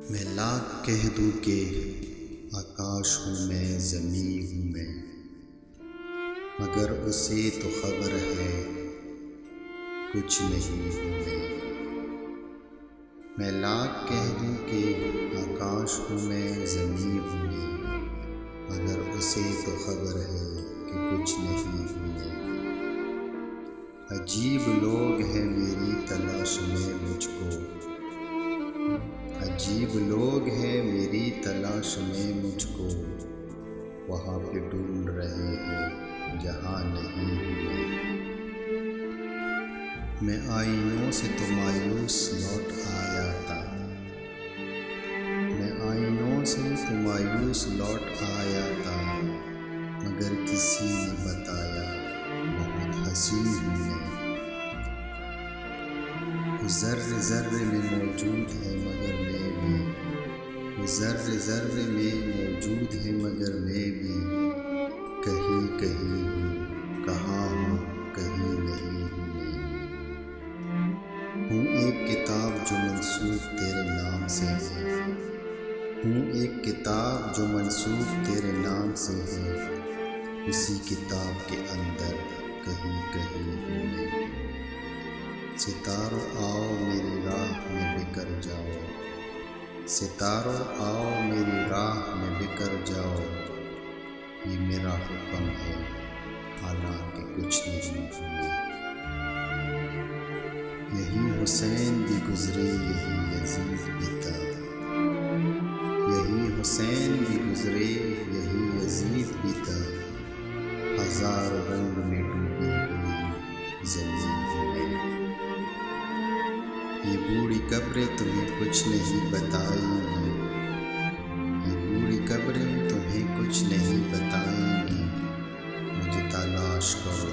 میں لاکھ کہہ دوں کہ آکاش ہوں میں، زمیں ہوں میں، مگر اسے تو خبر ہے کچھ نہیں ہوں میں۔ میں لاکھ کہہ دوں کہ آکاش ہوں میں، زمیں ہوں میں، مگر اسے تو خبر ہے کہ کچھ نہیں ہوں میں۔ عجیب لوگ ہیں میری تلاش میں مجھ کو، عجیب لوگ ہیں میری تلاش میں مجھ کو، وہاں پہ ڈھونڈ رہے ہیں جہاں نہیں ہوں میں۔ آئینوں سے تو مایوس لوٹ آیا تھا، میں آئینوں سے تو مایوس لوٹ آیا تھا، مگر کسی نے بتایا بہت حسین ہوں میں۔ ذرے ذرے میں موجود ہے مگر میں بھی، ذرے ذرے میں موجود ہے مگر میں بھی، کہیں کہیں ہوں، کہاں ہوں کہیں نہیں ہوں میں۔ ہوں ایک کتاب جو منسوب تیرے نام سے ہے، ہوں ایک کتاب جو منسوب تیرے نام سے ہے، اسی کتاب کے اندر کہیں کہیں ہوں میں۔ ستاروں آؤ میری راہ میں بکھر جاؤ، ستاروں آؤ میری راہ میں بکھر جاؤ، یہ میرا حکم ہے حالانکہ کچھ نہیں ہوں میں۔ یہی حسین بھی گزرے یہی یزید بھی تھا، یہی حسین بھی گزرے یہی یزید بھی تھا، ہزار رنگ میں ڈوبی ہوئی زمین ہوں میں۔ یہ بوڑھی قبریں تمہیں کچھ نہیں بتائیں گی، یہ بوڑھی قبریں تمہیں کچھ نہیں بتائیں گی، مجھے تلاش کرو